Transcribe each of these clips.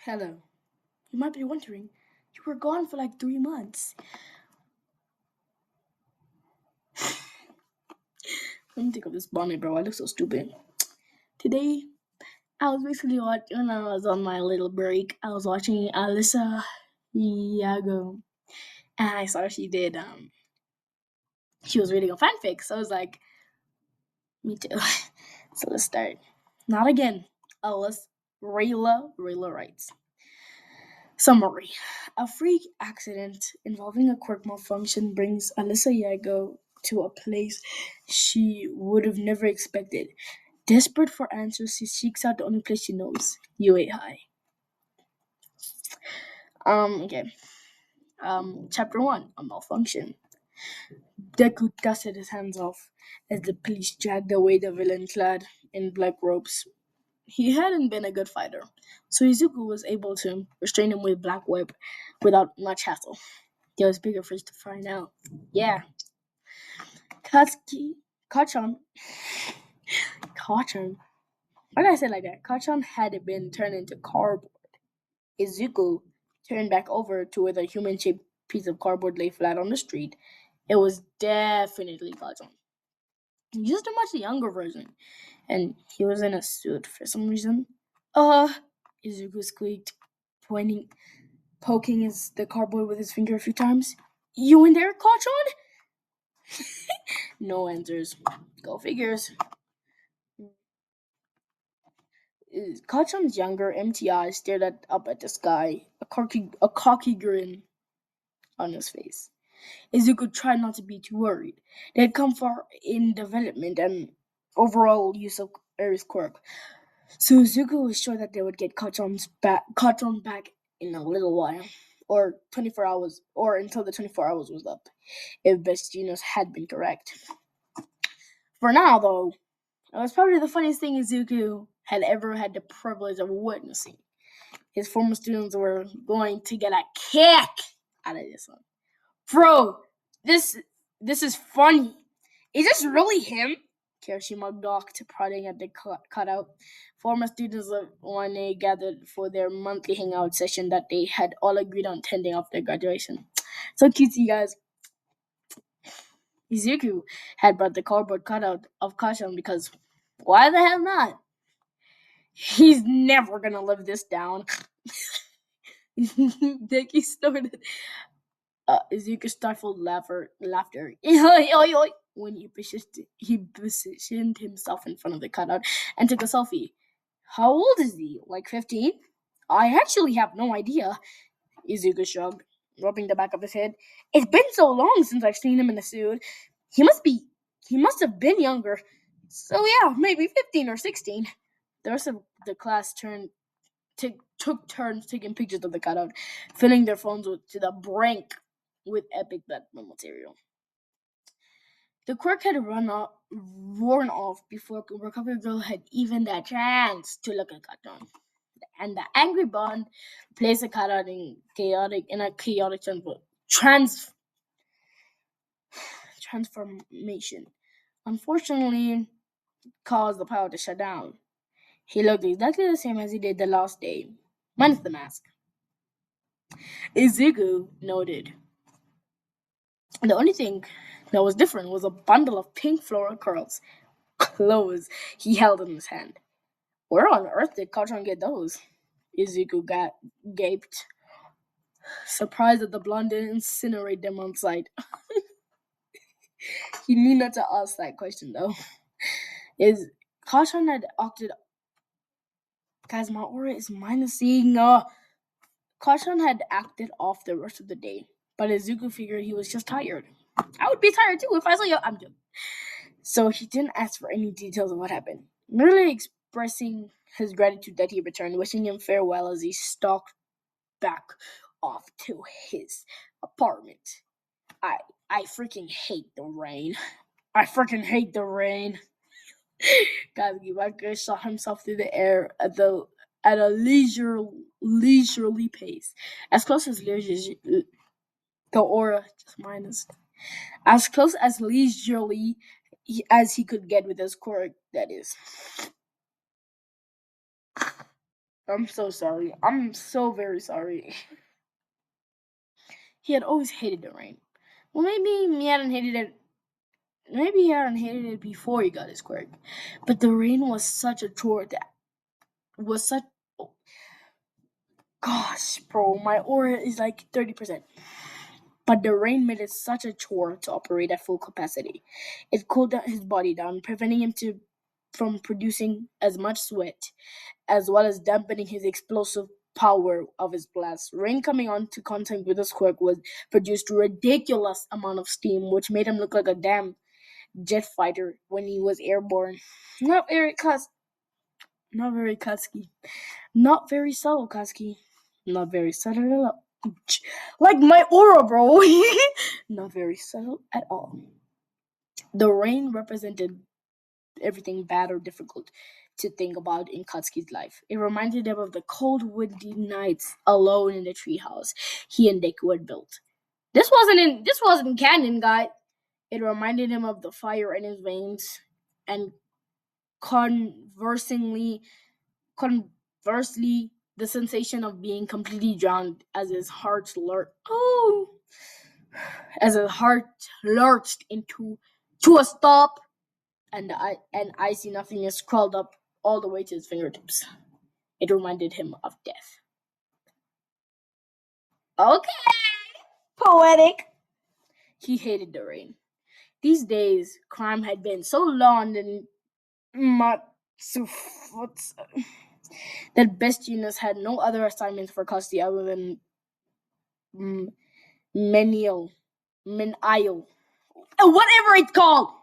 Hello. You might be wondering, you were gone for like 3 months. Let me take off this bonnet, bro. I look so stupid. Today, I was basically watching, when I was on my little break, I was watching Ellysa Yagho. And I saw she was reading a fanfic. So I was like, me too. So let's start. Not again. Rayla writes. Summary. A freak accident involving a quirk malfunction brings Ellysa Yagho to a place she would have never expected. Desperate for answers, she seeks out the only place she knows, UA High. Okay. Chapter 1, a malfunction. Deku dusted his hands off as the police dragged away the villain clad in black robes. He hadn't been a good fighter, so Izuku was able to restrain him with Black Whip without much hassle. There was bigger fish to fry now. Yeah. Katsuki, Kachan, Kachan. Why did I say it like that? Kachan had been turned into cardboard. Izuku turned back over to where the human-shaped piece of cardboard lay flat on the street. It was definitely Kachan. Just a much younger version, and he was in a suit for some reason. Izuku squeaked, poking the cardboard with his finger a few times. You in there, Kachan? No answers. Go figures. Kachan's younger, empty eyes stared up at the sky, a cocky grin on his face. Izuku tried not to be too worried. They had come far in development and overall use of Aries quirk, so Izuku was sure that they would get Kachan back in a little while, or 24 hours, or until the 24 hours was up, if Bestinos had been correct. For now, though, it was probably the funniest thing Izuku had ever had the privilege of witnessing. His former students were going to get a kick out of this one. Bro, this is funny. Is this really him? Kirishima gawked, prodding at the cutout. Former students of 1A gathered for their monthly hangout session that they had all agreed on attending after graduation. So cutesy, guys. Izuku had brought the cardboard cutout of Kachan because why the hell not? He's never gonna live this down. Deki snorted. Izuku stifled laughter when he positioned himself in front of the cutout and took a selfie. How old is he? Like 15? I actually have no idea. Izuku shrugged, rubbing the back of his head. It's been so long since I've seen him in a suit. He must have been younger. So yeah, maybe 15 or 16. The rest of the class took turns taking pictures of the cutout, filling their phones to the brink with epic background material. The quirk had worn off before Recovery Girl had even the chance to look at Kachan. And the angry Bond placed the cutout in a chaotic transformation. Unfortunately, caused the power to shut down. He looked exactly the same as he did the last day, minus the mask. Izuku noted. The only thing that was different was a bundle of pink floral clothes he held in his hand. Where on earth did Kachan get those? Izuku gaped, surprised that the blonde didn't incinerate them on sight. He knew not to ask that question though. Is Kachan had acted. Guys, my aura is minusing. Kachan had acted off the rest of the day, but Izuku figured he was just tired. I would be tired too if I saw you. I'm joking. So he didn't ask for any details of what happened, merely expressing his gratitude that he returned, wishing him farewell as he stalked back off to his apartment. I freaking hate the rain. I freaking hate the rain. Kazuki Waka shot himself through the air at a leisurely pace, as close as the aura just minus, as close as leisurely as he could get with his quirk. That is. I'm so sorry. I'm so very sorry. He had always hated the rain. Well, maybe he hadn't hated it. Maybe he hadn't hated it before he got his quirk. But the rain was such a chore that was such. Oh, gosh, bro, my aura is like 30%. But the rain made it such a chore to operate at full capacity. It cooled his body down, preventing him from producing as much sweat, as well as dampening his explosive power of his blast. Rain coming onto contact with his quirk was produced a ridiculous amount of steam, which made him look like a damn jet fighter when he was airborne. Not very not very Katsuki. Not very subtle, Katsuki. Not very subtle at all. Like my aura, bro. Not very subtle at all. The rain represented everything bad or difficult to think about in Katsuki's life. It reminded him of the cold, windy nights alone in the treehouse he and Deku had built. This wasn't canon, guy. It reminded him of the fire in his veins and conversely, conversely, the sensation of being completely drowned as his heart lurched into to a stop, and icy nothingness crawled up all the way to his fingertips. It reminded him of death. Okay, poetic. He hated the rain. These days, crime had been so long and that Best Genius had no other assignments for custody other than menial, whatever it's called,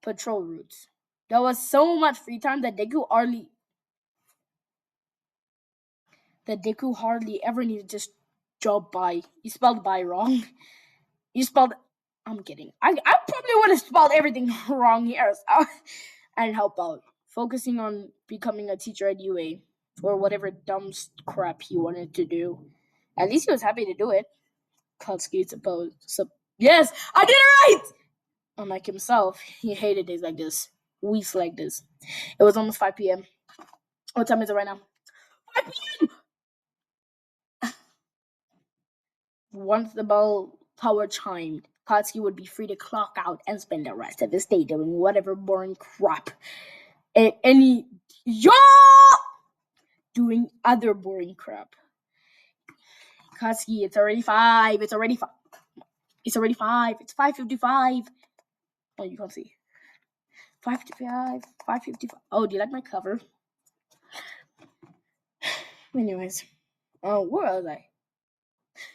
patrol routes. There was so much free time that Deku hardly ever needed to job by. You spelled by wrong. You spelled. I'm kidding. I probably would have spelled everything wrong here. So and help out, focusing on becoming a teacher at UA or whatever dumb crap he wanted to do. At least he was happy to do it. Katsuki supposed. Yes, I did it right! Unlike himself, he hated days like this, weeks like this. It was almost 5 p.m. What time is it right now? 5 p.m. Once the bell tower chimed, Katsuki would be free to clock out and spend the rest of his day doing whatever boring crap. Doing other boring crap. Katsuki, it's already 5. It's already 5. It's already 5. It's 5:55. Oh, you can't see. 5:55. 5:55. Oh, do you like my cover? Anyways, where was I?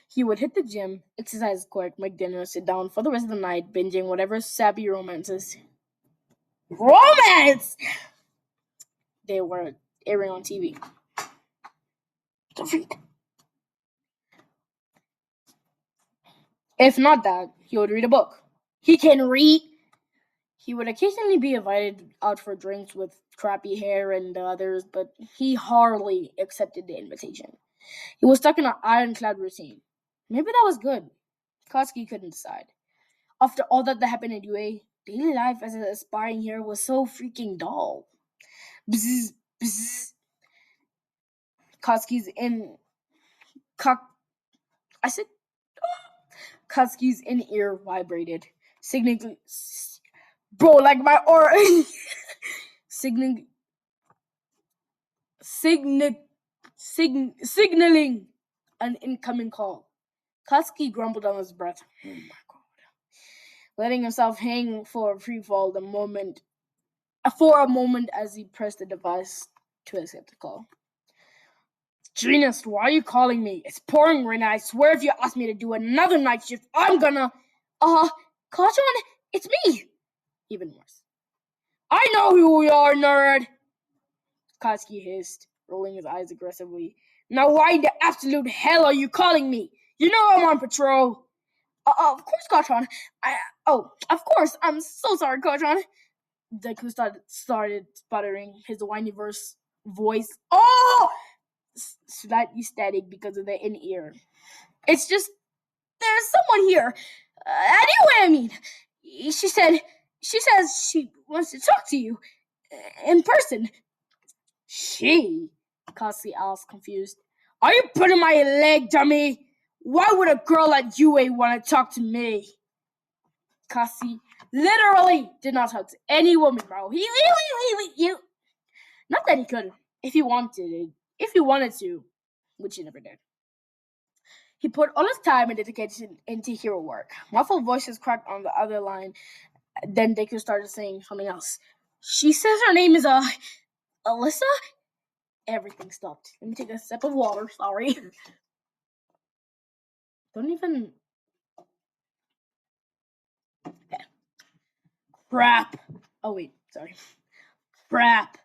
He would hit the gym, exercise quick, make dinner, sit down for the rest of the night, binging whatever sappy romances. Romance! They were airing on TV. The freak. If not that, he would read a book. He can read. He would occasionally be invited out for drinks with crappy hair and the others, but he hardly accepted the invitation. He was stuck in an ironclad routine. Maybe that was good. Katsuki couldn't decide. After all that happened in UA, daily life as an aspiring hero was so freaking dull. Bzz, bzz. Katsuki's in. I said. Katsuki's in ear vibrated, signaling. Bro, like my aura. signaling an incoming call. Katsuki grumbled under his breath. Oh my god. Letting himself hang for a free fall for a moment as he pressed the device to accept the call. Genius, why are you calling me? It's pouring rain, and I swear if you ask me to do another night shift, I'm gonna... Kachan, it's me! Even worse. I know who you are, nerd! Katsuki hissed, rolling his eyes aggressively. Now why in the absolute hell are you calling me? You know I'm on patrol. Of course, Kachan. Of course. I'm so sorry, Kachan. Deku started sputtering, his whiny voice. Oh! Slightly static because of the in-ear. It's just, there's someone here. Anyway, I mean, she says she wants to talk to you in person. She? Katsuki asked, confused. Are you putting my leg, dummy? Why would a girl like you want to talk to me? Katsuki literally did not talk to any woman, bro. He not that he could, if he wanted to, which he never did. He put all his time and dedication into hero work. Muffled voices cracked on the other line. Then Deku started saying something else. She says her name is Ellysa? Everything stopped. Let me take a sip of water, sorry. Don't even... Yeah. Crap. Oh, wait, sorry. Crap.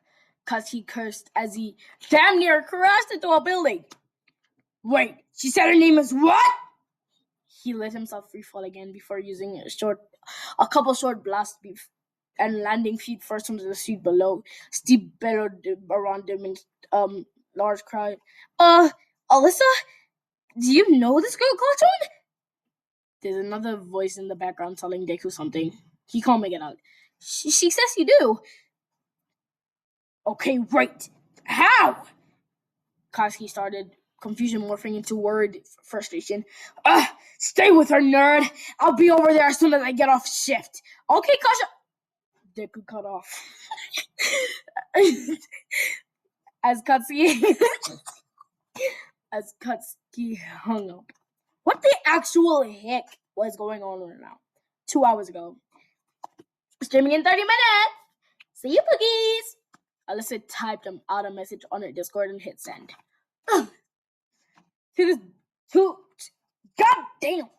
Cause he cursed as he damn near crashed into a building. Wait, she said her name is what? He let himself free fall again before using a couple short blasts and landing feet first onto the street below. Steve bellowed around him in large crowd. Ellysa? Do you know this girl, Cartoon? There's another voice in the background telling Deku something. He can't make it out. She says you do. Okay, right. How? Katsuki started, confusion morphing into word frustration. Stay with her, nerd. I'll be over there as soon as I get off shift. Okay, Kasha. Deku cut off. As Katsuki hung up. What the actual heck was going on right now? 2 hours ago. Streaming in 30 minutes. See you, Pookies. Ellysa typed out a message on her Discord and hit send. God damn!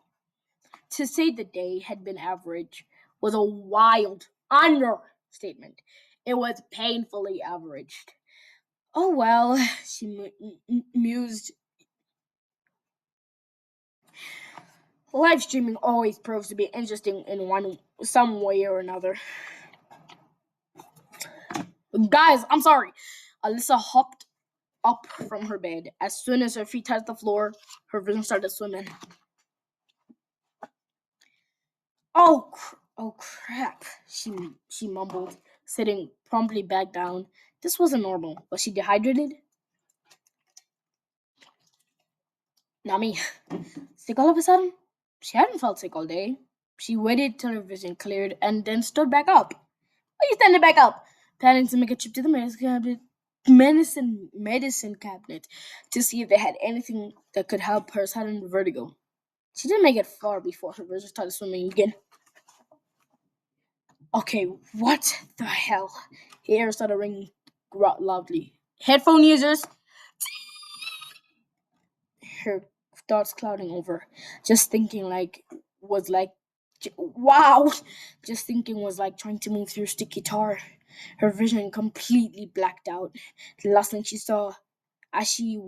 To say the day had been average was a wild understatement. It was painfully averaged. Oh well, she mused. Live streaming always proves to be interesting in some way or another. Guys, I'm sorry. Ellysa hopped up from her bed. As soon as her feet touched the floor, her vision started swimming. Oh crap, she mumbled, sitting promptly back down. This wasn't normal. Was she dehydrated? Nami, sick all of a sudden? She hadn't felt sick all day. She waited till her vision cleared and then stood back up. Why are you standing back up? Planning to make a trip to the medicine cabinet to see if they had anything that could help her sudden vertigo. She didn't make it far before her vision started swimming again. Okay, what the hell? The air started ringing loudly. Headphone users! Her thoughts clouding over. Just thinking was like trying to move through sticky tar. Her vision completely blacked out. The last thing she saw as she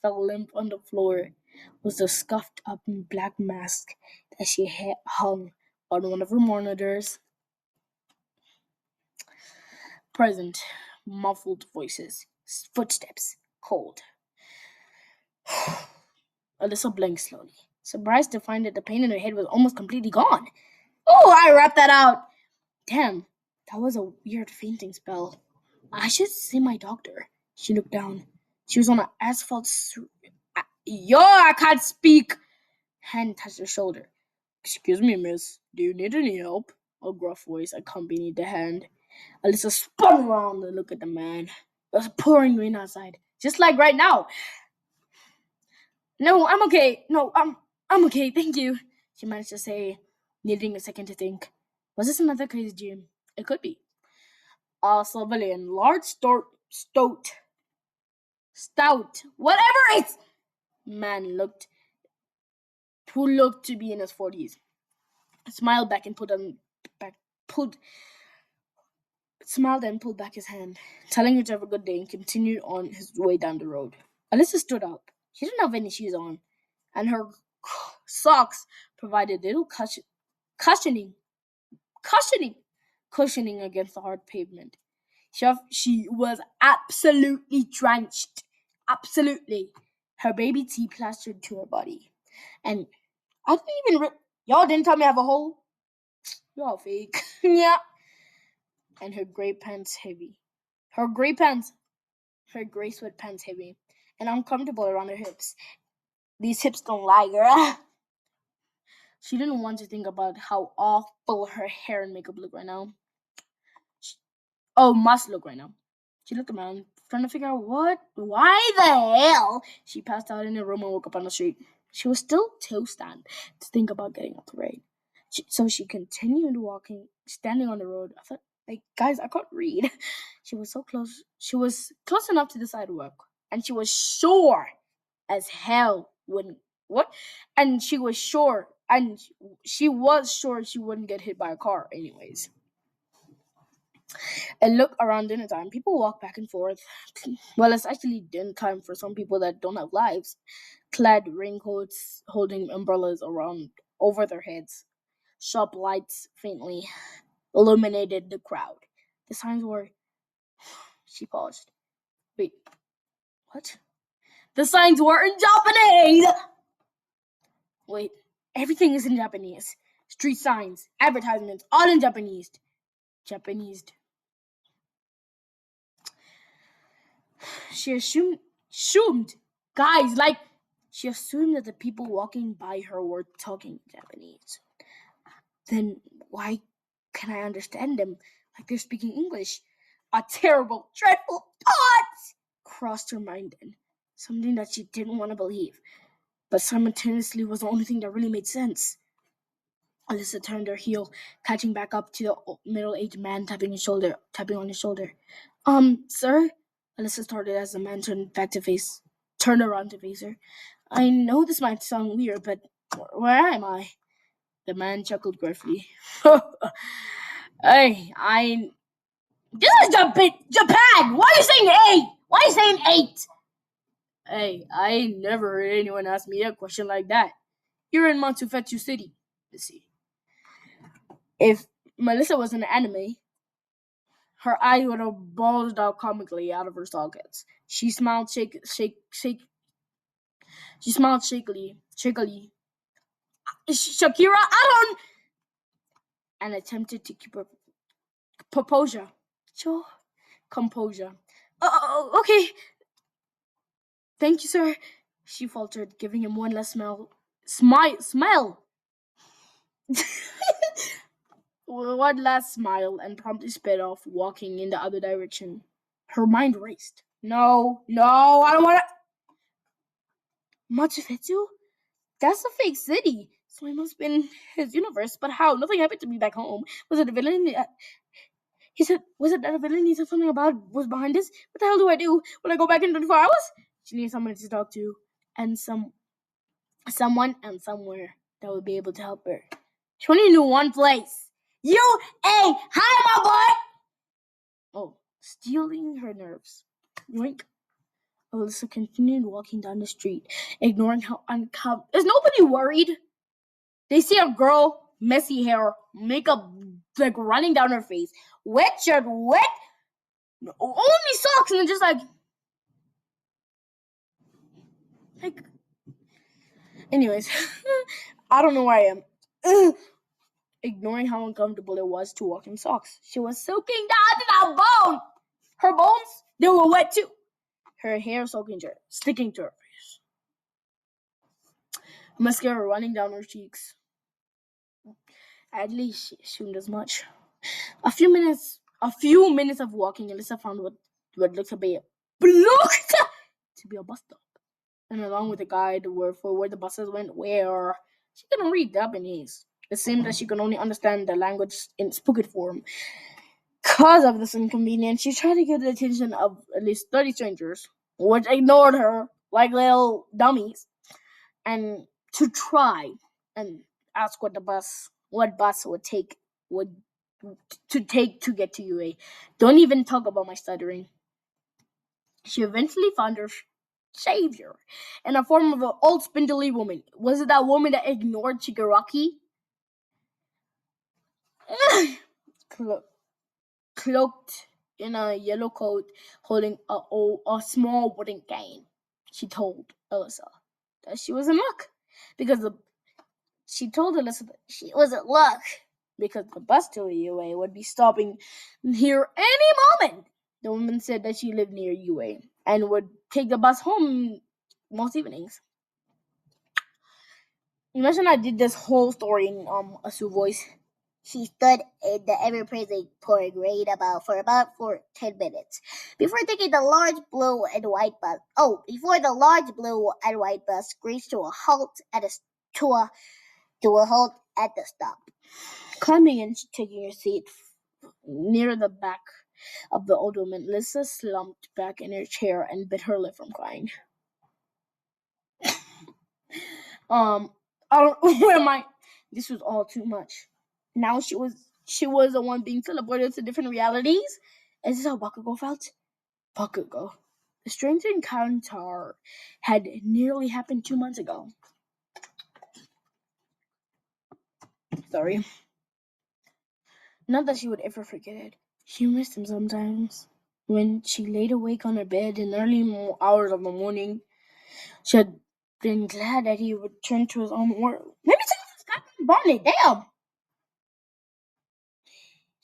fell limp on the floor was the scuffed up black mask that she had hung on one of her monitors. Present, muffled voices, footsteps, cold. Ellysa blinked slowly, surprised to find that the pain in her head was almost completely gone. Oh, I wrapped that out! Damn, that was a weird fainting spell. I should see my doctor. She looked down. She was on an asphalt. Yo, I can't speak! Hand touched her shoulder. Excuse me, miss. Do you need any help? A gruff voice accompanied the hand. Ellysa spun around and looked at the man. It was pouring rain outside, just like right now. No, I'm okay. No, I'm okay. Thank you. She managed to say, needing a second to think. Was this another crazy dream? It could be. A civilian, large, stout, whatever it's man who looked to be in his 40s. Smiled back and smiled and pulled back his hand, telling her to have a good day, and continued on his way down the road. Ellysa stood up. She didn't have any shoes on, and her socks provided little cushioning against the hard pavement. She was absolutely drenched. Absolutely. Her baby tea plastered to her body. And I didn't even... Y'all didn't tell me I have a hole? Y'all fake. Yeah. And her gray pants heavy. Her gray pants her gray sweatpants heavy and uncomfortable around her hips. These hips don't lie, girl. She didn't want to think about how awful her hair and makeup look right now. Must look right now. She looked around, trying to figure out why the hell she passed out in her room and woke up on the street. She was still too stunned to think about getting out the rain. So she continued walking, standing on the road. I thought, guys, I can't read. She was so close. She was close enough to the sidewalk, and she was sure as hell wouldn't. What? And she was sure she wouldn't get hit by a car anyways. And look, around dinner time, people walk back and forth. Well, it's actually dinner time for some people that don't have lives. Clad raincoats, holding umbrellas around over their heads. Shop lights faintly illuminated the crowd. The signs were... She paused. Wait, what? The signs were in Japanese! Wait, everything is in Japanese. Street signs, advertisements, all in Japanese. Japanese. She assumed, guys, she assumed that the people walking by her were talking Japanese. Then why can I understand them like they're speaking English? A terrible, dreadful thought crossed her mind then. Something that she didn't want to believe, but simultaneously was the only thing that really made sense. Ellysa turned her heel, catching back up to the middle-aged man tapping on his shoulder. Sir? Ellysa started as the man turned around to face her. I know this might sound weird, but where am I? The man chuckled gruffly. Hey, this is Japan! Why are you saying 8? Why are you saying 8? Hey, I never heard anyone ask me a question like that. You're in Matsufetsu City. Let's see. If Melissa was in an anime, her eyes would have bulged out comically out of her sockets. She smiled shakily. Shakira, I don't... And attempted to keep her composure. Okay. Thank you, sir. She faltered, giving him one last smile. Smile! One last smile and promptly sped off, walking in the other direction. Her mind raced. No, I don't want to... Matsufetsu? That's a fake city. So it must have been his universe. But how? Nothing happened to me back home. Was it a villain? He said, was it that a villain he said something about was behind this? What the hell do I do when I go back in 24 hours? She needs someone to talk to. And someone and somewhere that would be able to help her. She only knew one place. Hi, my boy! Oh, stealing her nerves. Yoink. Ellysa continued walking down the street, ignoring how uncomfortable... Is nobody worried? They see a girl, messy hair, makeup running down her face, wet shirt, only socks, and just anyways, I don't know where I am. Ignoring how uncomfortable it was to walk in socks. She was soaking down to the bone. Her bones, they were wet too. Her hair sticking to her face. Mascara running down her cheeks. At least she assumed as much. A few minutes of walking, Ellysa found what looked to be a bus stop. And along with the guide for where the buses went, where she couldn't read Japanese. It seemed that she could only understand the language in spoken form. Because of this inconvenience, she tried to get the attention of at least 30 strangers, which ignored her like little dummies, and to try and ask what bus to get to UA. Don't even talk about my stuttering. She eventually found her savior in the form of an old spindly woman. Was it that woman that ignored Shigaraki? Cloaked in a yellow coat, holding a small wooden cane. She told Ellysa that she was in luck because the bus to UA would be stopping here any moment. The woman said that she lived near UA and would take the bus home most evenings. Imagine I did this whole story in a Sue voice. She stood in the ever-present pouring rain for 10 minutes before taking the large blue and white bus. Oh, before the large blue and white bus screeched to a halt to a halt at the stop. Climbing and taking her seat near the back of the old woman, Lisa slumped back in her chair and bit her lip from crying. I don't. Where am I? This was all too much. Now she was the one being teleported to different realities. Is this how Bakugo felt? Bakugo. The strange encounter had nearly happened 2 months ago. Sorry. Not that she would ever forget it. She missed him sometimes. When she laid awake on her bed in the early hours of the morning, she had been glad that he would return to his own world. Maybe someone's got him bonnet. Damn!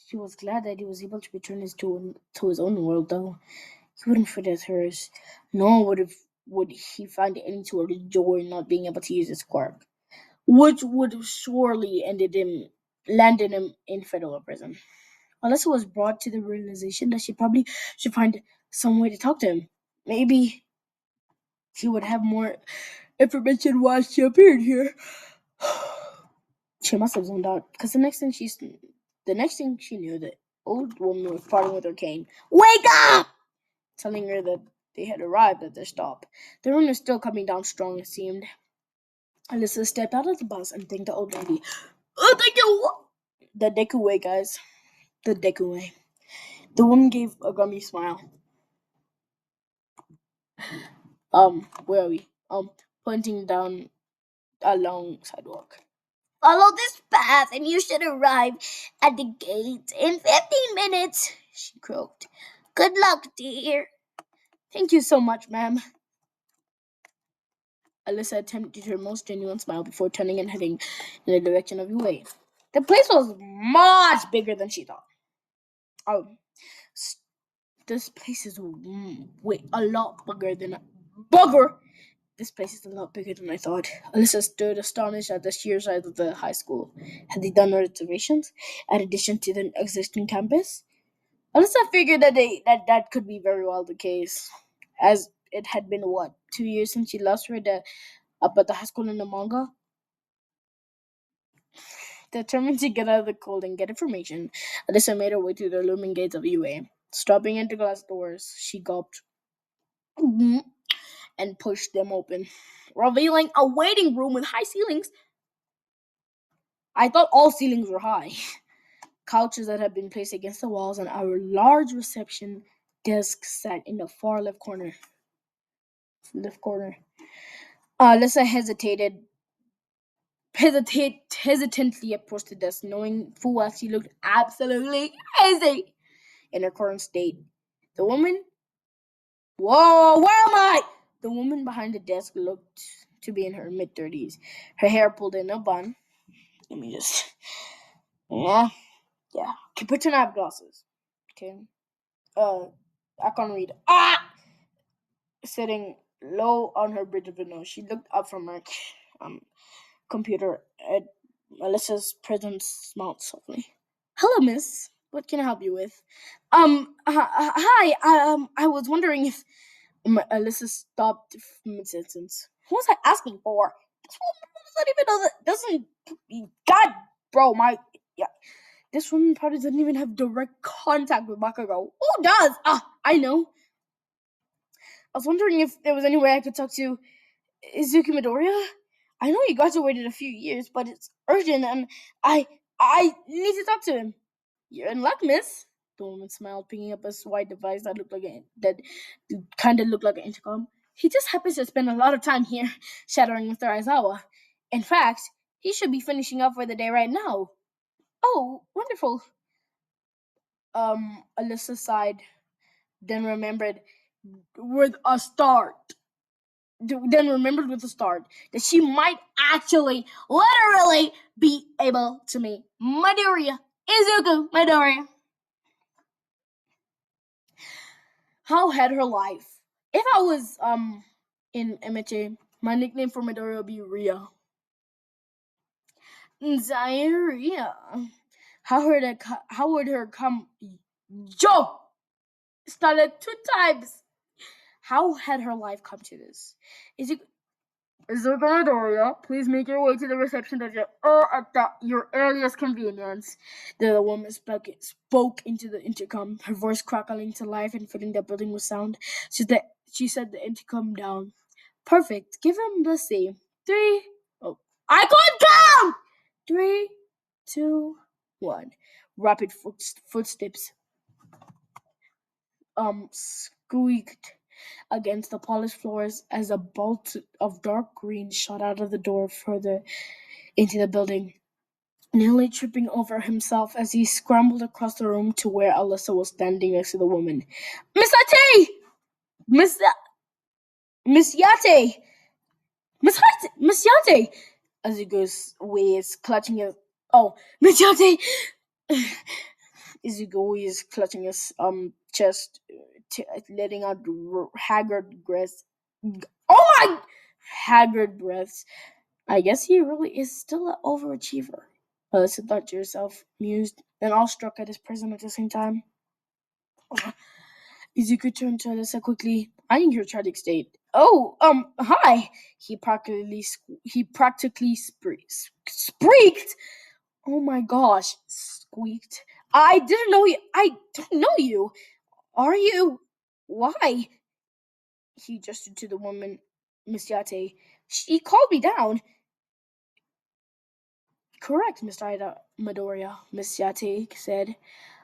She was glad that he was able to return to his own world, though. He wouldn't forget hers, nor would he find any sort of joy in not being able to use his quirk, which would have surely landed him in federal prison. Alyssa was brought to the realization that she probably should find some way to talk to him. Maybe she would have more information while she appeared here. She must have zoned out, because the next thing she knew, the old woman was parting with her cane. Wake up! Telling her that they had arrived at their stop. The rain was still coming down strong, it seemed. Alyssa stepped out of the bus and thanked the old lady. Oh, thank you! The Deku way, guys. The Deku way. The woman gave a gummy smile. Where are we? Pointing down a long sidewalk. Follow this path and you should arrive at the gate in 15 minutes, she croaked. Good luck, dear. Thank you so much, ma'am. Alyssa attempted her most genuine smile before turning and heading in the direction of UA. The place was much bigger than she thought. Oh, this place is a lot bigger than bugger. This place is a lot bigger than I thought. Alyssa stood astonished at the sheer size of the high school. Had they done reservations in addition to the existing campus? Alyssa figured that could be very well the case, as it had been 2 years since she last read up at the high school in the manga. Determined to get out of the cold and get information, Alyssa made her way to the looming gates of UA. Stopping into glass doors, she gulped and pushed them open, revealing a waiting room with high ceilings. I thought all ceilings were high. Couches that had been placed against the walls, and our large reception desk sat in the far left corner. Alyssa hesitantly approached the desk, knowing full well she looked absolutely crazy in her current state. The woman, whoa, where am I? The woman behind the desk looked to be in her mid-30s. Her hair pulled in a bun. Let me just, yeah. Okay, pretend I have glasses. Okay. I can't read. Sitting low on her bridge of the nose, she looked up from her computer at Alyssa's presence, smiled softly. Hello, miss. What can I help you with? Hi. I was wondering if Alyssa stopped mid-sentence. What was I asking for? This woman doesn't even know that. God, bro, yeah. This woman probably doesn't even have direct contact with Bakugo. Who does? I know. I was wondering if there was any way I could talk to Izuku Midoriya. I know he graduated a few years, but it's urgent, and I need to talk to him. You're in luck, miss. The woman smiled, picking up a white device that kind of looked like an intercom. He just happens to spend a lot of time here, shadowing Mr. Aizawa. In fact, he should be finishing up for the day right now. Oh, wonderful. Alyssa sighed, then remembered with a start. That she might actually, literally, be able to meet Midoriya. Izuku Midoriya. How had her life If I was in MHA, my nickname for Midori would be Ria. Zaire. How would her come? Joe started 2 times. How had her life come to this? Is it? Is there Midoriya? Please make your way to the reception desk at your earliest convenience. The woman spoke into the intercom, her voice crackling to life and filling the building with sound. She set the intercom down. Perfect. Give him the same. 3. Oh, I can't count. 3, 2, 1. Rapid footsteps squeaked against the polished floors as a bolt of dark green shot out of the door further into the building, nearly tripping over himself as he scrambled across the room to where Ellysa was standing next to the woman. Miss Ate! Miss Yate! Miss Yate! As he goes ways clutching his Miss Yate! Izugo is clutching his chest, letting out haggard breaths. Oh my! Haggard breaths. I guess he really is still an overachiever. Ellysa thought to herself, mused, and awestruck at his presence at the same time. Izuku turned to Ellysa quickly, eyeing her tragic state. Oh, hi! He practically squeaked. Oh my gosh, squeaked. I didn't know you. I don't know you. Are you? Why? He gestured to the woman, Miss Yate. She called me down. Correct, Miss Midoriya, Miss Yate said.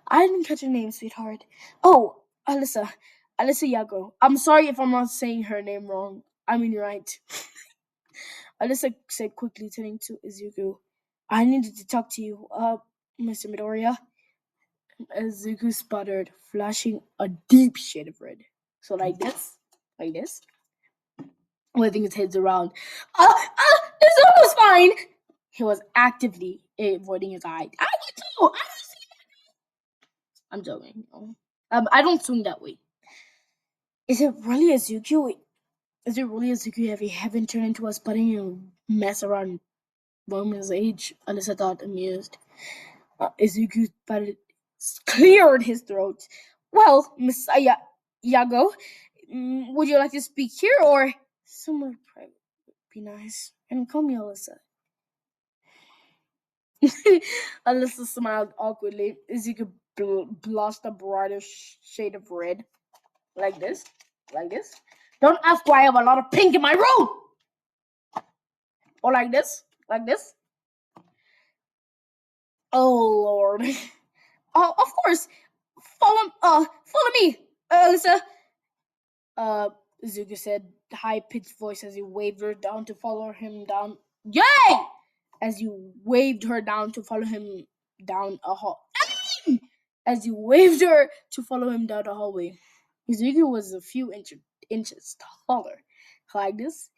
I didn't catch your name, sweetheart. Oh, Ellysa. Ellysa Yagho. I'm sorry if I'm not saying her name wrong. I mean, you're right. Ellysa said quickly, turning to Izuku. I needed to talk to you, Mr. Midoriya. Izuku sputtered, flashing a deep shade of red. So like this, waving his head around. This was fine. He was actively avoiding his eye. I would too. I'm joking. I don't swing that way. Is it really Izuku? Is it really Izuku if he haven't turned into a sputting and mess around Roman's age? Ellysa thought, amused. Izuku cleared his throat. Well, Miss Yagho, would you like to speak here or somewhere private? Be nice. And call me Ellysa. Ellysa smiled awkwardly. Izuku blushed a brighter shade of red. Like this. Like this. Don't ask why I have a lot of pink in my room! Or like this. Like this. Oh, Lord. Oh, of course. Follow me, Ellysa. Uh, Zuko said, high-pitched voice as he waved her down to follow him down. Yay! As you waved her down to follow him down a hall. As you waved her to follow him down the hallway. Zuko was a few inches taller, like this,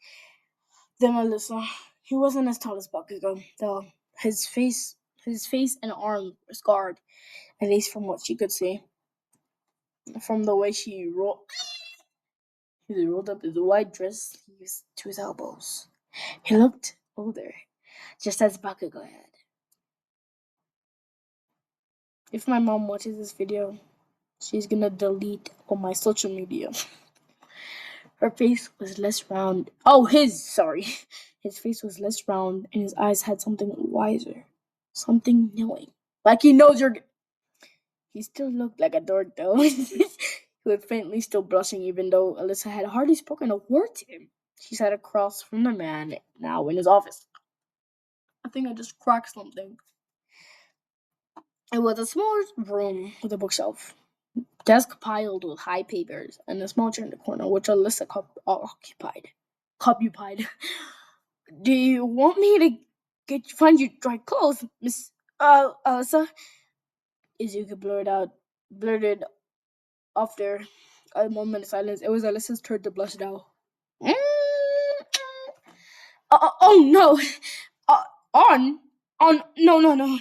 than Ellysa. He wasn't as tall as Bakugo, though. His face and arms were scarred, at least from what she could see. From the way he rolled up his white dress sleeves to his elbows. He looked older, just as Bakugo had. If my mom watches this video, she's gonna delete all my social media. Her face was less round. Oh, sorry. His face was less round, and his eyes had something wiser. Something knowing. Like he knows you're. He still looked like a dork, though. He was faintly still blushing, even though Ellysa had hardly spoken a word to him. She sat across from the man now in his office. I think I just cracked something. It was a small room with a bookshelf, desk piled with high papers, and a small chair in the corner, which Ellysa occupied. Do you want me to find you dry clothes, Miss Ellysa? Izuku blurted after a moment of silence. It was Alyssa's turn to blush now. Oh no! Uh, no,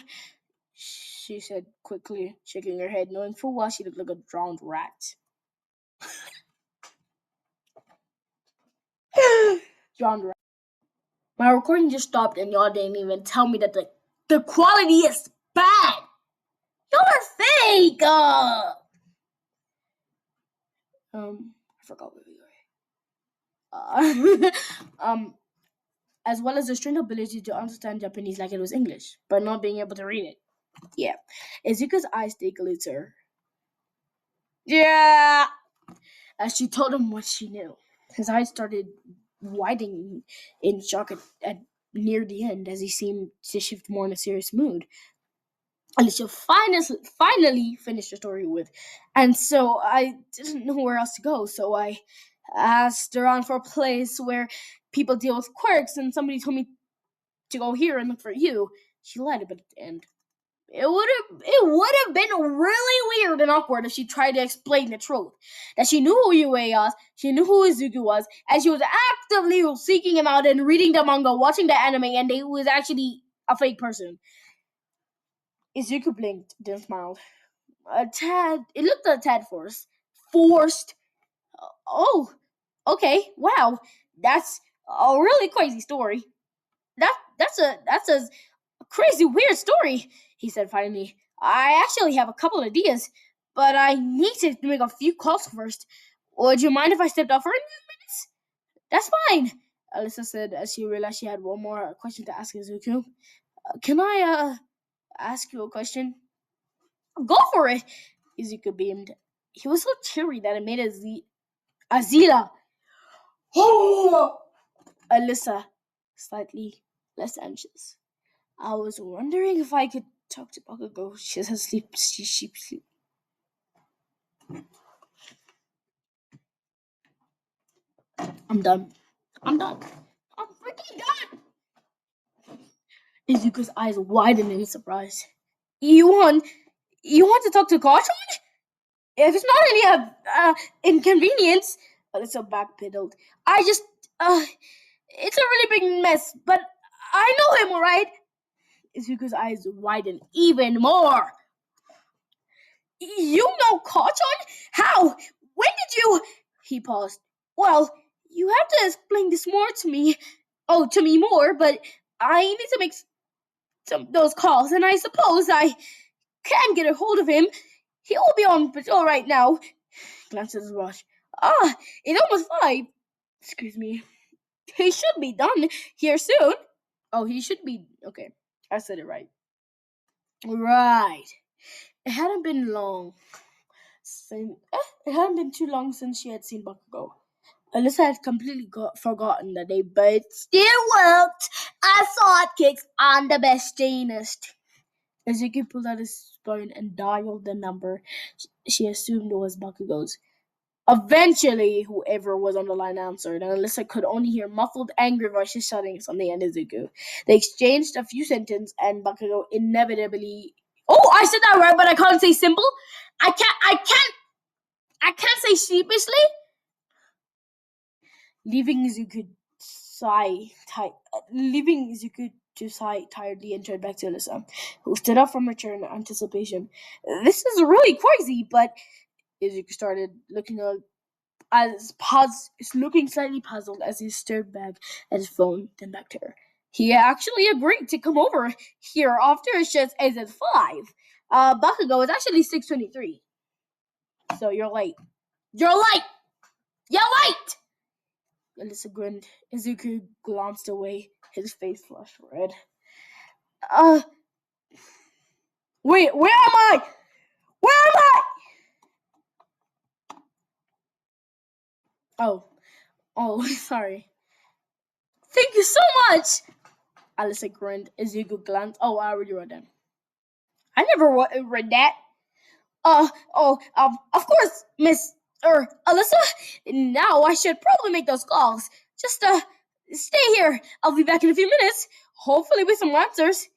she said quickly, shaking her head, knowing full well she looked like a drowned rat. Genre. My recording just stopped and y'all didn't even tell me that the quality is bad. Y'all are fake. I forgot where we were. As well as the strange ability to understand Japanese like it was English, but not being able to read it. Yeah. Izuka's eyes stay glitter. Yeah. As she told him what she knew, his eyes started widening in shock at near the end as he seemed to shift more in a serious mood. And she finally finished the story with, and so I didn't know where else to go, so I asked around for a place where people deal with quirks, and somebody told me to go here and look for you. She lied a bit at the end. It would have been really weird and awkward if she tried to explain the truth. That she knew who Yue was, she knew who Izuku was, and she was actively seeking him out and reading the manga, watching the anime, and he was actually a fake person. Izuku blinked, then smiled. It looked a tad forced. Oh, okay, wow, that's a really crazy story. That's a crazy weird story, he said finally. I actually have a couple of ideas, but I need to make a few calls first. Would you mind if I stepped off for a few minutes? That's fine, Ellysa said as she realized she had one more question to ask Izuku. Can I ask you a question? Go for it, Izuku beamed. He was so cheery that it made Azila, Ellysa, slightly less anxious. I was wondering if I could talk to Bakugo. She's asleep. She's asleep. I'm done. I'm done. I'm freaking done. Izuku's eyes widened in surprise. You want to talk to Kachan? If it's not any inconvenience, Ellysa backpedaled. I just it's a really big mess, but I know him, alright? Izuku's eyes widened even more. You know Kachan? How? When did you? He paused. Well, you have to explain this more to me. Oh, to me more, but I need to make those calls, and I suppose I can get a hold of him. He will be on patrol right now. Glanced at his watch. It's almost 5. Excuse me. He should be done here soon. Oh, he should be. Okay, I said it right. Right. It hadn't been long it hadn't been too long since she had seen Bakugo. Ellysa had completely forgotten the day, but it still worked. I saw it kicks on the bestest. Izuku pulled out his phone and dialed the number she assumed was Bakugo's. Eventually, whoever was on the line answered, and Ellysa could only hear muffled, angry voices shouting something at Izuku. They exchanged a few sentences, and Bakugo inevitably. Oh, I said that right, but I can't say simple. I can't say sheepishly. Leaving Izuku to sigh tiredly and turned back to Ellysa, who stood up from her chair in anticipation. This is really crazy, but Izuku started looking looking slightly puzzled as he stared back at his phone, then back to her. He actually agreed to come over here after his shift ends at 5. Bakugo is actually 6:23. So you're late. You're late! You're late! Ellysa grinned. Izuku glanced away, his face flushed red. Uh, wait, where am I? Where am I? Oh, sorry. Thank you so much! Ellysa grinned. Izuku glanced. Oh, I already wrote that. I never read that. Of course, Miss, Ellysa. Now I should probably make those calls. Just, stay here. I'll be back in a few minutes. Hopefully with some answers.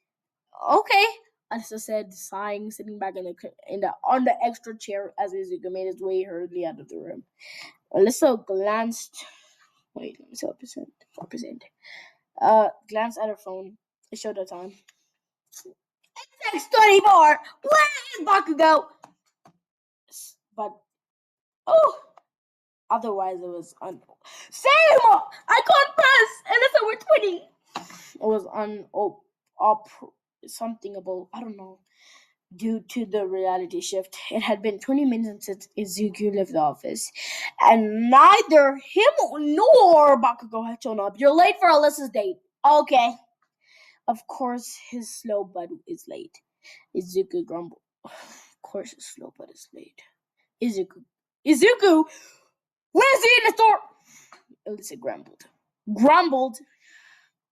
Okay, Ellysa said, sighing, sitting back on the extra chair as Izuku made his way hurriedly out of the room. Ellysa glanced. Wait, let me see what percent. 4%. Glanced at her phone. It showed the time. 6:24. Where is Bakugo? But oh, Otherwise, it was Same! I can't press! Ellysa, we're twinning! It was something about, I don't know, due to the reality shift. It had been 20 minutes since Izuku left the office, and neither him nor Bakugo had shown up. You're late for Alyssa's date. Okay. Of course, his slow butt is late. Izuku grumbled. Of course, his slow butt is late. Izuku! When is he in the store? Ellysa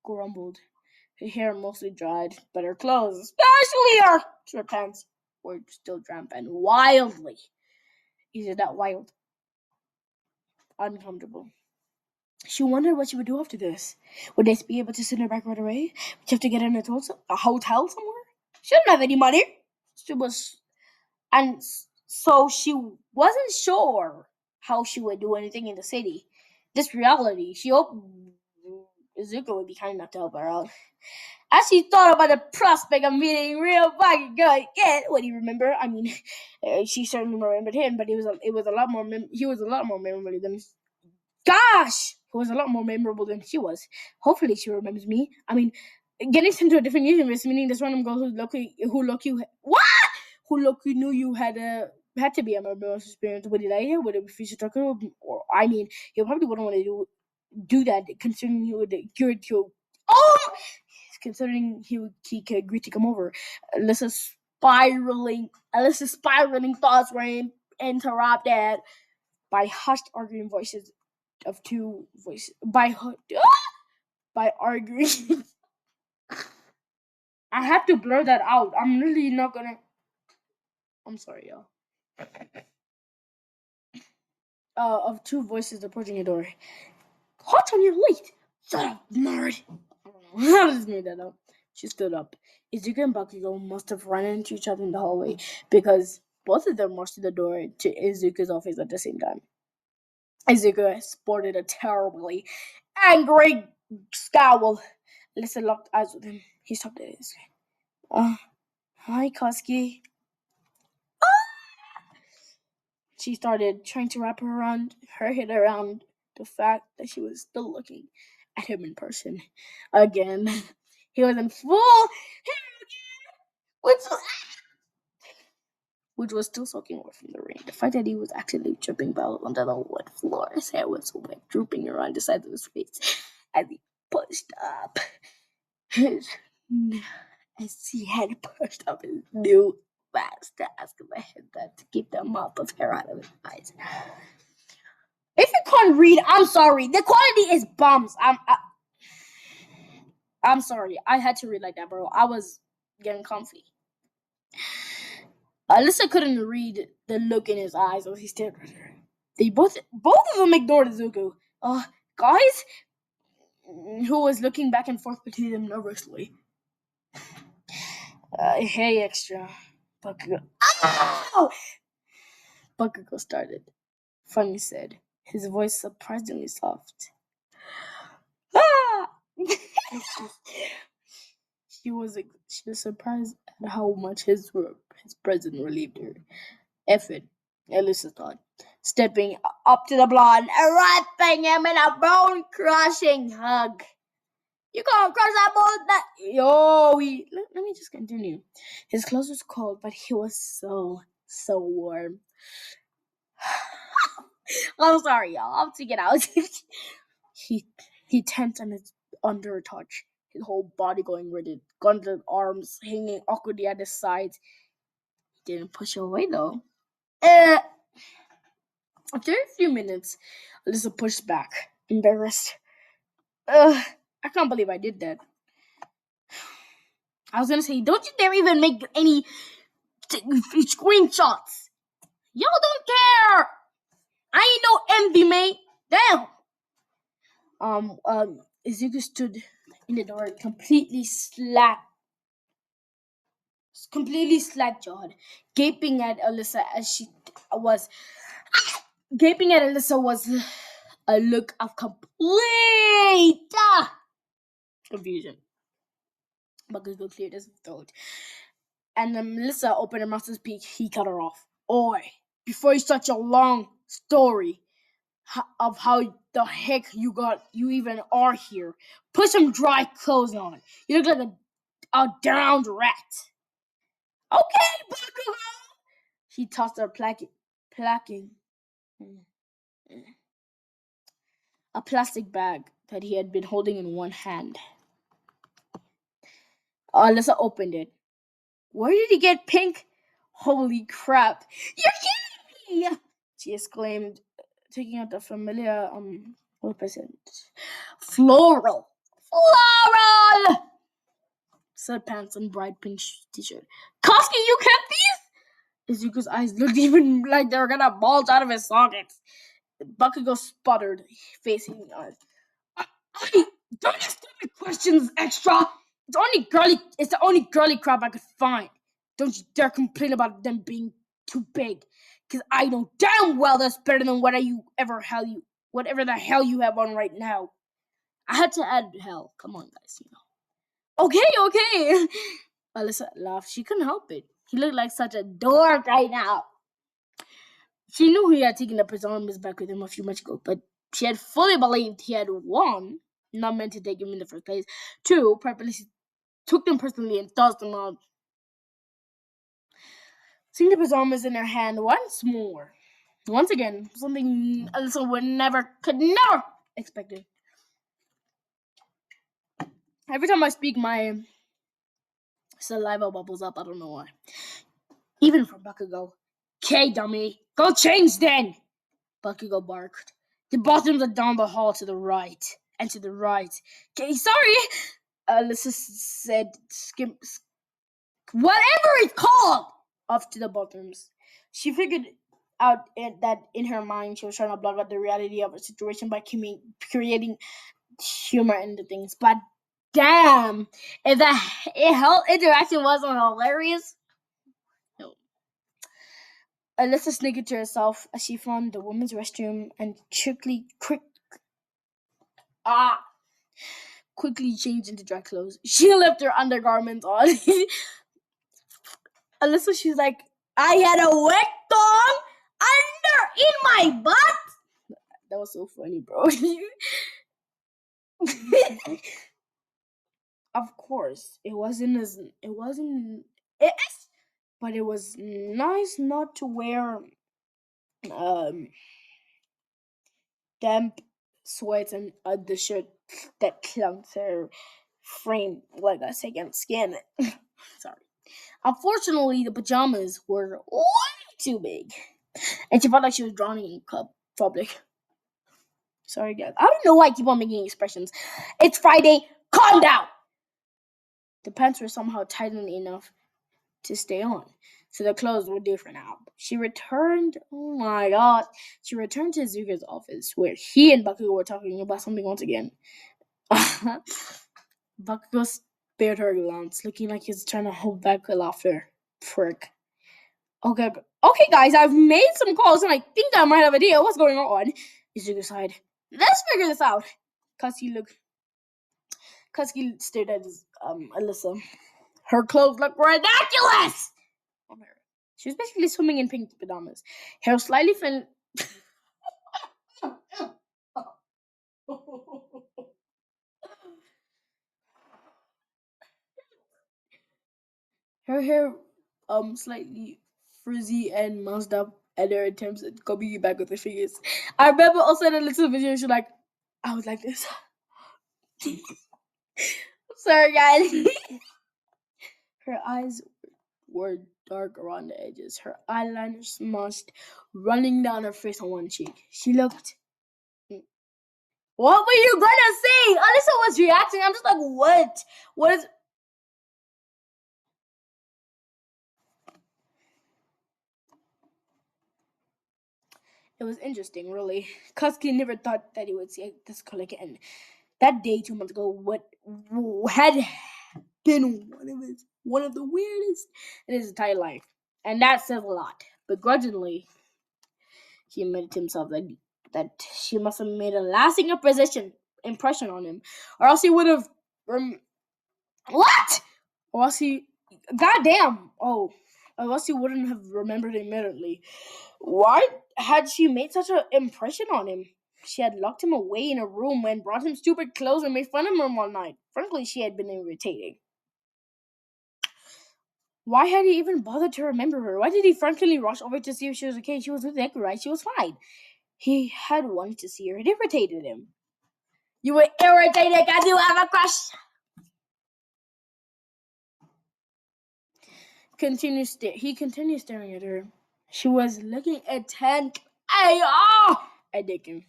grumbled. Her hair mostly dried, but her clothes, especially her sweatpants, were still damp and wildly. Either that wild, uncomfortable. She wondered what she would do after this. Would they be able to send her back right away? Would she have to get in a hotel somewhere? She didn't have any money. So she wasn't sure how she would do anything in the city. This reality, she hoped Izuku would be kind enough to help her out. As she thought about the prospect of meeting real fucking good again, what do you remember? I mean, she certainly remembered him, but he was a lot more memorable than. Gosh, he was a lot more memorable than she was. Hopefully, she remembers me. I mean, getting sent to a different universe, meaning this random girl who Loki knew you had to be a memorable experience. Would he like it? Would it be future talker? Or I mean, he probably wouldn't want to do that, considering he would considering he could agree to come over. Alyssa's spiraling thoughts were interrupted by hushed arguing voices of two voices by arguing. I have to blur that out. I'm really not gonna. I'm sorry, y'all. Of two voices approaching the door. Hot on, you're late. Shut up, nerd. I don't know. I just made that up. She stood up. Izuku and Bakugo must have run into each other in the hallway because both of them rushed to the door to Izuku's office at the same time. Izuku sported a terribly angry scowl. Ellysa locked eyes with him. He stopped at his. Hi, Katsuki. She started trying to wrap her head around the fact that she was still looking at him in person. Again. He was in full which was still soaking wet from the rain. The fact that he was actually tripping balls onto the wood floor. His hair was wet, drooping around the sides of his face as he pushed up his new mustache of a headband to keep the mop of hair out of his eyes. If you can't read, I'm sorry. The quality is bums. I'm sorry. I had to read like that, bro. I was getting comfy. Ellysa couldn't read the look in his eyes as he stared at her. They both of them ignored Izuku. Guys, who was looking back and forth between them nervously. Hey, extra. Bakugo. Ow! Bakugo started. Funny said, his voice surprisingly soft. Ah! She was surprised at how much his presence relieved her. Effort, Ellysa thought, stepping up to the blonde and wrapping him in a bone-crushing hug. You can't crush that bone. Let me just continue. His clothes was cold, but he was so warm. I'm sorry, y'all. I'll take it out. he tensed under a touch. His whole body going rigid, gauntlet arms hanging awkwardly at his sides. He didn't push her away though. After a few minutes, Ellysa pushed back, embarrassed. I can't believe I did that. I was gonna say, don't you dare even make any screenshots. Y'all don't care. I ain't no envy, mate. Damn. Izuku stood in the door, completely slack-jawed, gaping at Ellysa was a look of complete confusion. Bakugo cleared his throat, and then Ellysa opened her mouth to speak. He cut her off. Oi, before you start your long story, of how the heck you even are here. Put some dry clothes on. You look like a drowned rat. Okay, Bakugo. He tossed her placking a plastic bag that he had been holding in one hand. Alyssa opened it. Where did he get pink? Holy crap! You're kidding me! She exclaimed, taking out the familiar what present? Floral, sweatpants and bright pink t-shirt. Koski, you kept these? Izuku's eyes looked even like they were gonna bulge out of his sockets. Bakugo sputtered, facing us. I don't ask stupid questions, extra. It's the only girly crap I could find. Don't you dare complain about them being too big, because I know damn well that's better than whatever the hell you have on right now. I had to add hell. Come on, guys, Okay. Alyssa laughed. She couldn't help it. He looked like such a dork right now. She knew he had taken the pajamas back with him a few months ago, but she had fully believed he had, one, not meant to take him in the first place, two, purposely took them personally and tossed them out. Seeing the pajamas in her hand once again, something Alyssa could never expected. Every time I speak, my saliva bubbles up. I don't know why. Even from Bakugo. Okay, dummy. Go change then! Bakugo barked. The bathrooms are down the hall to the right. And to the right. Okay, sorry! Alyssa said, whatever it's called! Off to the bathrooms. She figured out that in her mind she was trying to block out the reality of her situation by creating humor into things. But damn, if that whole interaction wasn't hilarious. No. Alyssa snickered to herself as she found the women's restroom and quickly changed into dry clothes. She left her undergarments on. Alyssa, she's like, I had a wet thong in my butt. That was so funny, bro. Of course, it but it was nice not to wear damp sweats and the shirt that clung to her frame like a second skin. Sorry. Unfortunately, the pajamas were way too big, and she felt like she was drowning in public. Sorry, guys. I don't know why I keep on making expressions. It's Friday. Calm down. The pants were somehow tightened enough to stay on, so the clothes were different now. She returned to Zuka's office, where he and Bakugo were talking about something once again. Bakugo spared her a glance, looking like he's trying to hold back the laughter. Prick. Okay, guys, I've made some calls and I think I might have an idea what's going on. Izuku sighed. Let's figure this out. Katsuki stared at Alyssa. Her clothes look ridiculous! She was basically swimming in pink pajamas. Hair slightly her hair slightly frizzy and mussed up at her attempts at combing it back with her fingers. I remember also in a little video she like, I was like this. Sorry, guys. Her eyes were dark around the edges, her eyeliner smudged, running down her face on one cheek. She looked. What were you gonna say? Alyssa was reacting. I'm just like, what? What is? It was interesting, really. Katsuki never thought that he would see this color again. That day 2 months ago, what had been one of the weirdest in his entire life, and that says a lot. Begrudgingly, he admitted to himself that she must have made a lasting impression on him, or else he would have what? Or else he, goddamn, or else he wouldn't have remembered immediately. Why had she made such an impression on him? She had locked him away in a room and brought him stupid clothes and made fun of him all night. Frankly, she had been irritating. Why had he even bothered to remember her? Why did he frankly rush over to see if she was okay? She was with Deku, right? She was fine. He had wanted to see her. It irritated him. You were irritated because you have a crush. He continued staring at her. She was looking intently at Deku,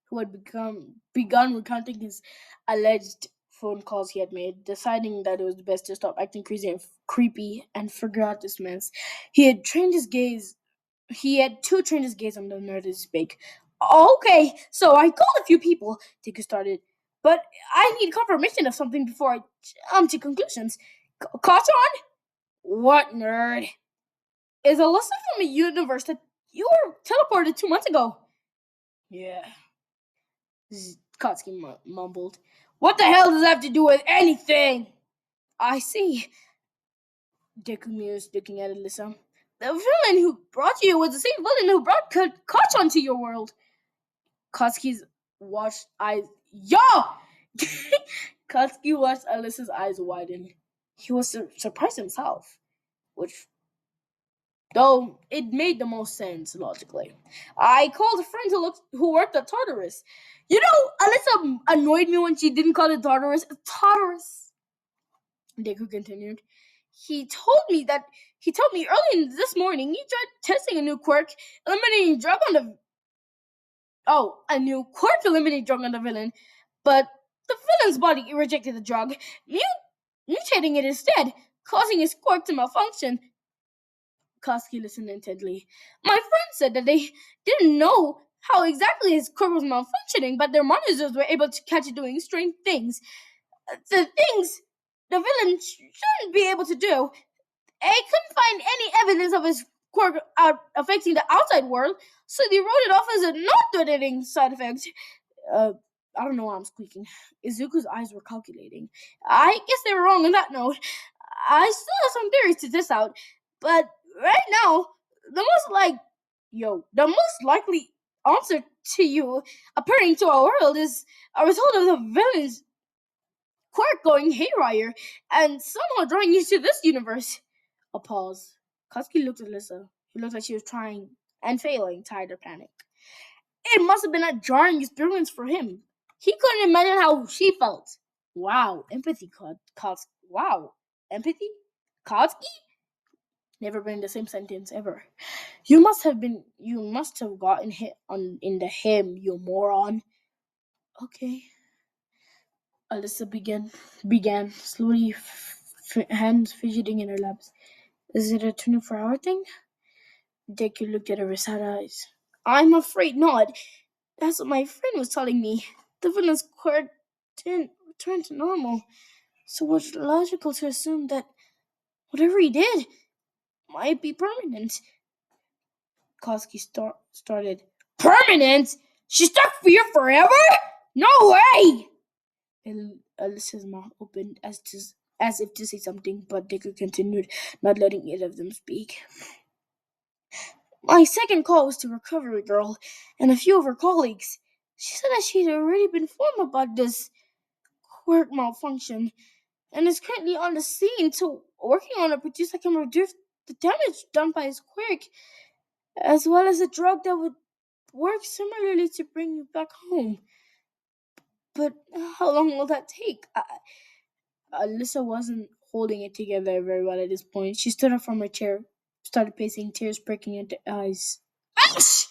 who had begun recounting his alleged phone calls he had made, deciding that it was best to stop acting crazy and creepy and figure out this mess. He had two trained his gaze on the nerve to speak. Okay, so I called a few people, Deku started, but I need confirmation of something before I jump to conclusions. Caught on? What nerd? Is ellysa from a universe that you were teleported 2 months ago? Yeah. Katsuki mumbled. What the hell does that have to do with anything? I see. Deku mused, looking at ellysa. The villain who brought you was the same villain who brought Kachan to your world. Katsuki's watched eyes. Yo! Katsuki watched ellysa's eyes widen. He was surprised himself, which, though it made the most sense logically. I called a friend who worked at Tartarus. You know, ellysa annoyed me when she didn't call it Tartarus. Tartarus. Deku continued. He told me early this morning he tried testing a new quirk, eliminating drug on the villain, but the villain's body rejected the drug, mutating it instead, causing his quirk to malfunction. Katsuki listened intently. My friend said that they didn't know how exactly his quirk was malfunctioning, but their monitors were able to catch it doing strange things. The things the villain shouldn't be able to do. They couldn't find any evidence of his quirk affecting the outside world, so they wrote it off as a non-threatening side effect. I don't know why I'm squeaking. Izuku's eyes were calculating. I guess they were wrong on that note. I still have some theories to test out, but right now, the most likely answer to you appearing to our world is a result of the villain's quirk going haywire and somehow drawing you to this universe. A pause. Katsuki looked at ellysa. He looked like she was trying and failing to hide her panic. It must have been a jarring experience for him. He couldn't imagine how she felt. Wow, empathy, Katsuki. Wow, empathy? Katsuki? Never been in the same sentence ever. You must have gotten hit in the hem, you moron. Okay. ellysa began slowly, hands fidgeting in her laps. Is it a 24-hour thing? Deku looked at her with sad eyes. I'm afraid not. That's what my friend was telling me. The villain's quirk didn't return to normal. So it's logical to assume that whatever he did might be permanent. Katsuki started. Permanent? She's stuck here forever? No way! ellysa's mouth opened as if to say something, but Deku continued, not letting either of them speak. My second call was to Recovery Girl and a few of her colleagues. She said that she'd already been informed about this quirk malfunction and is currently on the scene working on a produce that can reduce the damage done by his quirk, as well as a drug that would work similarly to bring you back home. But how long will that take? ellysa wasn't holding it together very well at this point. She stood up from her chair, started pacing, tears breaking into eyes. Ouch!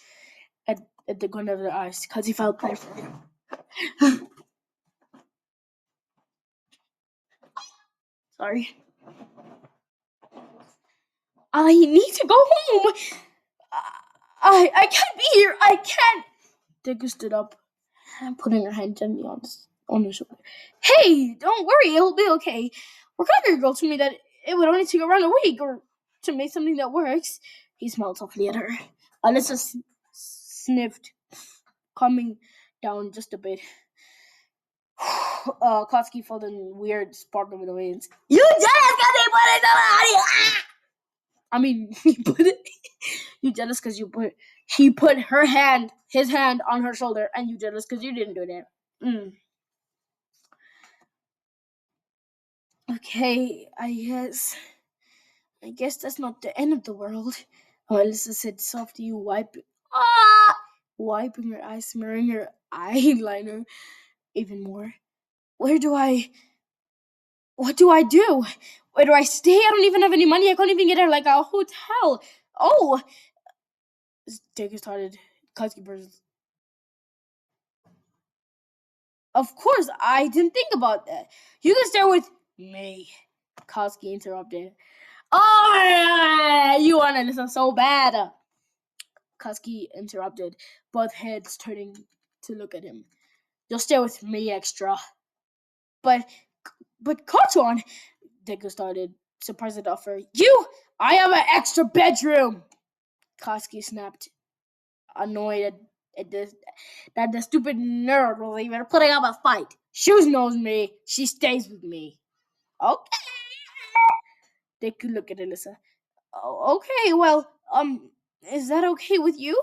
At the corner of her eyes, because he felt bad for her. Sorry. I need to go home. I can't be here. I can't. Deku stood up and putting her hand gently on his shoulder. Hey, don't worry. It'll be okay. Recovery Girl told me that it would only take around a week or to make something that works. He smiled softly at her. ellysa sniffed, calming down just a bit. Katsuki felt a weird spark over the veins. You jealous because they put it on you? I mean, you jealous because you put He put his hand on her shoulder, and you jealous because you didn't do that. Okay, I guess that's not the end of the world. Oh, Ellysa said softly, wiping her eyes, smearing her eyeliner even more. What do I do? Where do I stay? I don't even have any money. I can't even get her like a hotel. Oh, Jacob started. Katsuki burst. Of course, I didn't think about that. You can stay with me. Katsuki interrupted. Oh, you want to listen so bad. Katsuki interrupted, both heads turning to look at him. You'll stay with me, extra. But Katon, Deku started, surprised at the offer. I have an extra bedroom. Katsuki snapped, annoyed that the stupid nerd was even putting up a fight. Shoes knows me. She stays with me. Okay. Deku looked at Ellysa. Oh, okay, well, is that okay with you?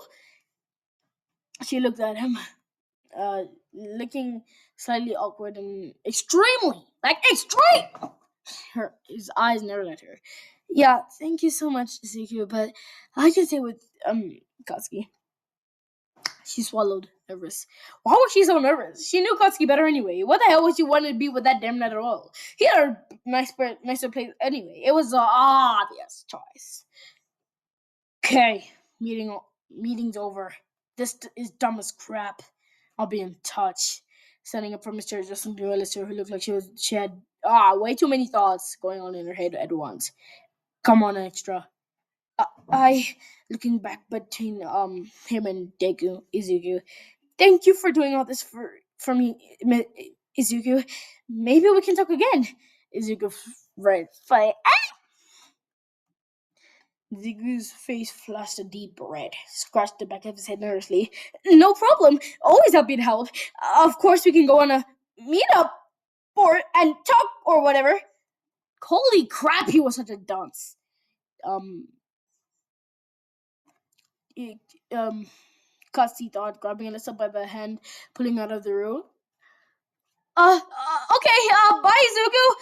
She looked at him, looking slightly awkward and extremely, extreme. His eyes narrowed at her. Yeah, thank you so much, Izuku, but I can stay with Katsuki. She swallowed, nervous. Why was she so nervous? She knew Katsuki better anyway. What the hell would she want to be with that damn net at all? He had a nicer place anyway. It was an obvious choice. Okay, meeting's over. This is dumb as crap. I'll be in touch. Standing up from his chair, just into Ellysa, who looked like she had way too many thoughts going on in her head at once. Come on, extra. I looking back between him and Izuku. Thank you for doing all this for me, Izuku. Maybe we can talk again. Izuku right. Izuku's face flushed a deep red, scratched the back of his head nervously. No problem. Always happy to help. Of course, we can go on a meetup and talk or whatever. Holy crap, he was such a dunce. It, Katsuki thought, grabbing Ellysa by the hand, pulling out of the room. Okay, bye, Izuku,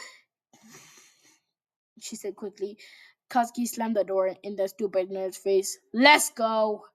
she said quickly. Katsuki slammed the door in the stupid nerd's face. Let's go.